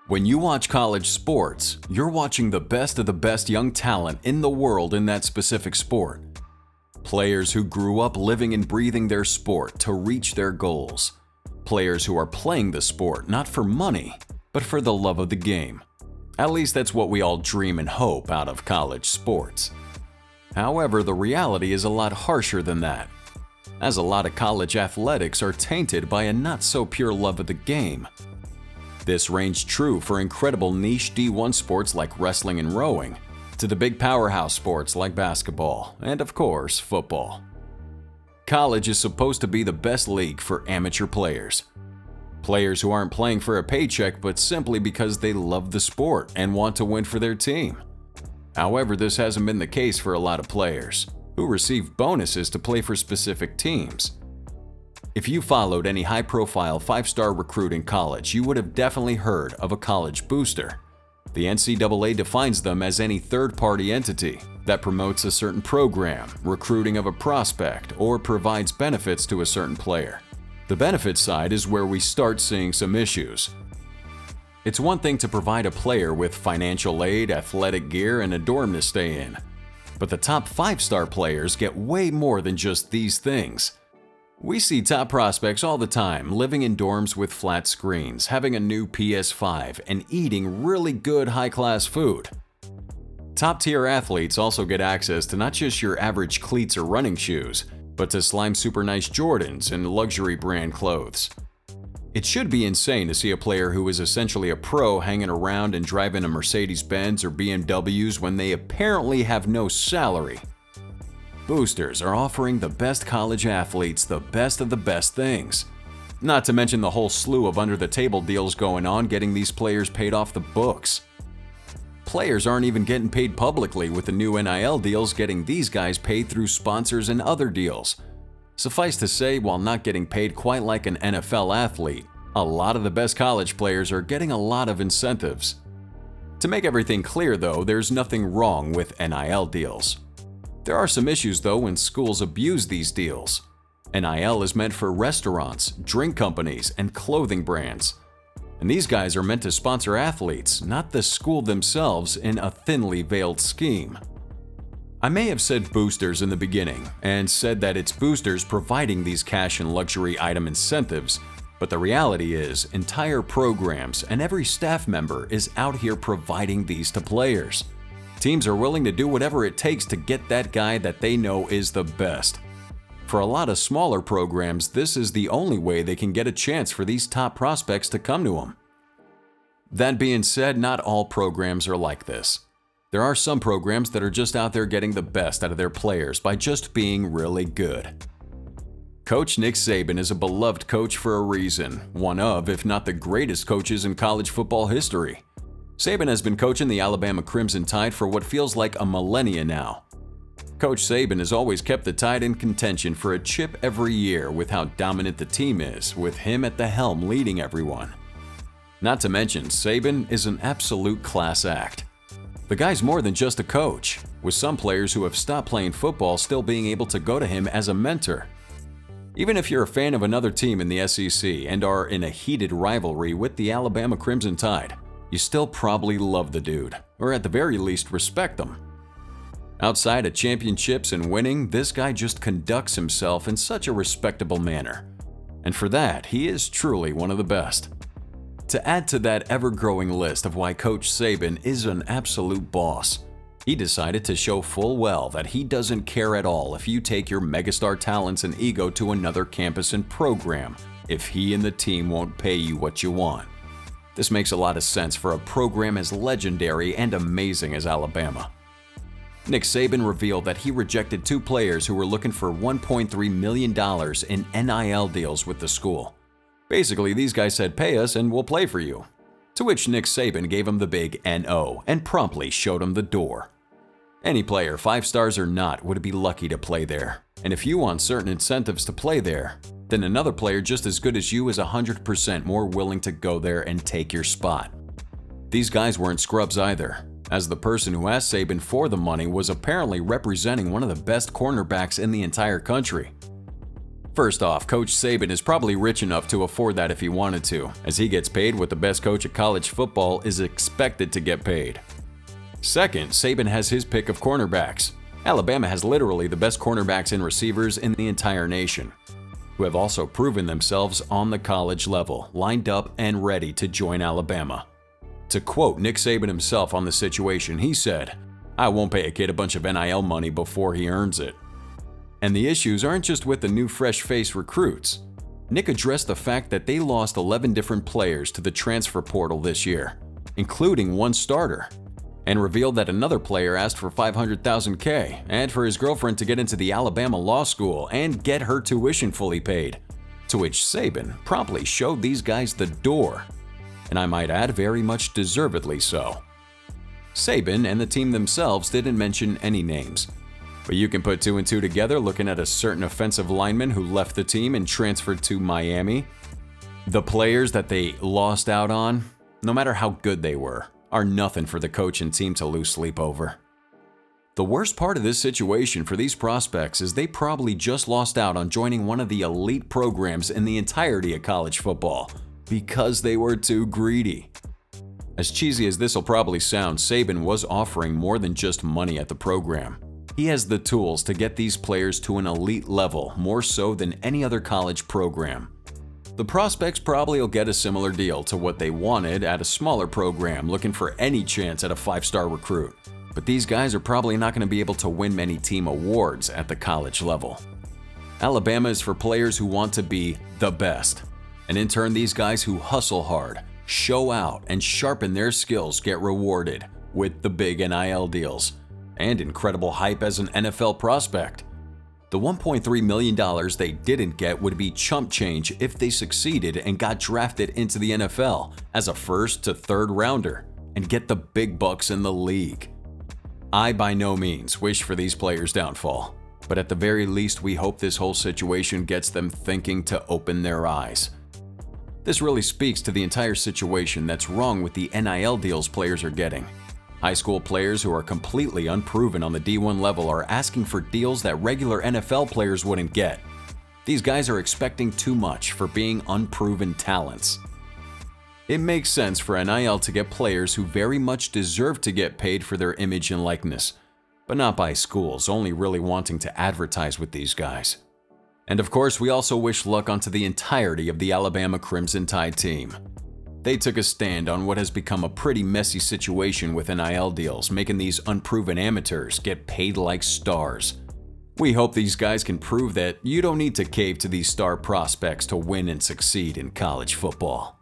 When you watch college sports, you're watching the best of the best young talent in the world in that specific sport. Players who grew up living and breathing their sport to reach their goals. Players who are playing the sport not for money, but for the love of the game. At least that's what we all dream and hope out of college sports. However, the reality is a lot harsher than that, as a lot of college athletics are tainted by a not-so-pure love of the game. This ranged true for incredible niche D1 sports like wrestling and rowing, to the big powerhouse sports like basketball, and of course, football. College is supposed to be the best league for amateur players. Players who aren't playing for a paycheck but simply because they love the sport and want to win for their team. However, this hasn't been the case for a lot of players, who receive bonuses to play for specific teams. If you followed any high-profile 5-star recruit in college, you would have definitely heard of a college booster. The NCAA defines them as any third-party entity that promotes a certain program, recruiting of a prospect, or provides benefits to a certain player. The benefit side is where we start seeing some issues. It's one thing to provide a player with financial aid, athletic gear, and a dorm to stay in. But the top 5-star players get way more than just these things. We see top prospects all the time living in dorms with flat screens, having a new PS5, and eating really good high-class food. Top-tier athletes also get access to not just your average cleats or running shoes, but to slime super nice Jordans and luxury brand clothes. It should be insane to see a player who is essentially a pro hanging around and driving a Mercedes-Benz or BMWs when they apparently have no salary. Boosters are offering the best college athletes the best of the best things. Not to mention the whole slew of under-the-table deals going on getting these players paid off the books. Players aren't even getting paid publicly, with the new NIL deals getting these guys paid through sponsors and other deals. Suffice to say, while not getting paid quite like an NFL athlete, a lot of the best college players are getting a lot of incentives. To make everything clear though, there's nothing wrong with NIL deals. There are some issues though when schools abuse these deals. NIL is meant for restaurants, drink companies, and clothing brands. And these guys are meant to sponsor athletes, not the school themselves, in a thinly veiled scheme. I may have said boosters in the beginning, and said that it's boosters providing these cash and luxury item incentives, but the reality is entire programs and every staff member is out here providing these to players. Teams are willing to do whatever it takes to get that guy that they know is the best. For a lot of smaller programs, this is the only way they can get a chance for these top prospects to come to them. That being said, not all programs are like this. There are some programs that are just out there getting the best out of their players by just being really good. Coach Nick Saban is a beloved coach for a reason, one of, if not the greatest coaches in college football history. Saban has been coaching the Alabama Crimson Tide for what feels like a millennia now. Coach Saban has always kept the Tide in contention for a chip every year with how dominant the team is, with him at the helm leading everyone. Not to mention, Saban is an absolute class act. The guy's more than just a coach, with some players who have stopped playing football still being able to go to him as a mentor. Even if you're a fan of another team in the SEC and are in a heated rivalry with the Alabama Crimson Tide, you still probably love the dude, or at the very least respect them. Outside of championships and winning, this guy just conducts himself in such a respectable manner. And for that, he is truly one of the best. To add to that ever-growing list of why Coach Saban is an absolute boss, he decided to show full well that he doesn't care at all if you take your megastar talents and ego to another campus and program if he and the team won't pay you what you want. This makes a lot of sense for a program as legendary and amazing as Alabama. Nick Saban revealed that he rejected 2 players who were looking for $1.3 million in NIL deals with the school. Basically, these guys said, "Pay us and we'll play for you." To which Nick Saban gave him the big NO and promptly showed him the door. Any player, 5 stars or not, would be lucky to play there. And if you want certain incentives to play there, then another player just as good as you is 100% more willing to go there and take your spot. These guys weren't scrubs either, as the person who asked Saban for the money was apparently representing one of the best cornerbacks in the entire country. First off, Coach Saban is probably rich enough to afford that if he wanted to, as he gets paid what the best coach at college football is expected to get paid. Second, Saban has his pick of cornerbacks. Alabama has literally the best cornerbacks and receivers in the entire nation, who have also proven themselves on the college level, lined up and ready to join Alabama. To quote Nick Saban himself on the situation, he said, "I won't pay a kid a bunch of NIL money before he earns it." And the issues aren't just with the new fresh-faced recruits. Nick addressed the fact that they lost 11 different players to the transfer portal this year, including one starter, and revealed that another player asked for $500,000 and for his girlfriend to get into the Alabama law school and get her tuition fully paid, to which Saban promptly showed these guys the door, and I might add very much deservedly so. Saban and the team themselves didn't mention any names, but you can put two and two together looking at a certain offensive lineman who left the team and transferred to Miami. The players that they lost out on, no matter how good they were, are nothing for the coach and team to lose sleep over. The worst part of this situation for these prospects is they probably just lost out on joining one of the elite programs in the entirety of college football because they were too greedy. As cheesy as this will probably sound, Saban was offering more than just money at the program. He has the tools to get these players to an elite level more so than any other college program. The prospects probably will get a similar deal to what they wanted at a smaller program looking for any chance at a 5-star recruit. But these guys are probably not going to be able to win many team awards at the college level. Alabama is for players who want to be the best. And in turn, these guys who hustle hard, show out, and sharpen their skills get rewarded with the big NIL deals and incredible hype as an NFL prospect. The $1.3 million they didn't get would be chump change if they succeeded and got drafted into the NFL as a first to third rounder and get the big bucks in the league. I by no means wish for these players' downfall, but at the very least we hope this whole situation gets them thinking to open their eyes. This really speaks to the entire situation that's wrong with the NIL deals players are getting. High school players who are completely unproven on the D1 level are asking for deals that regular NFL players wouldn't get. These guys are expecting too much for being unproven talents. It makes sense for NIL to get players who very much deserve to get paid for their image and likeness, but not by schools only really wanting to advertise with these guys. And of course, we also wish luck onto the entirety of the Alabama Crimson Tide team. They took a stand on what has become a pretty messy situation with NIL deals, making these unproven amateurs get paid like stars. We hope these guys can prove that you don't need to cave to these star prospects to win and succeed in college football.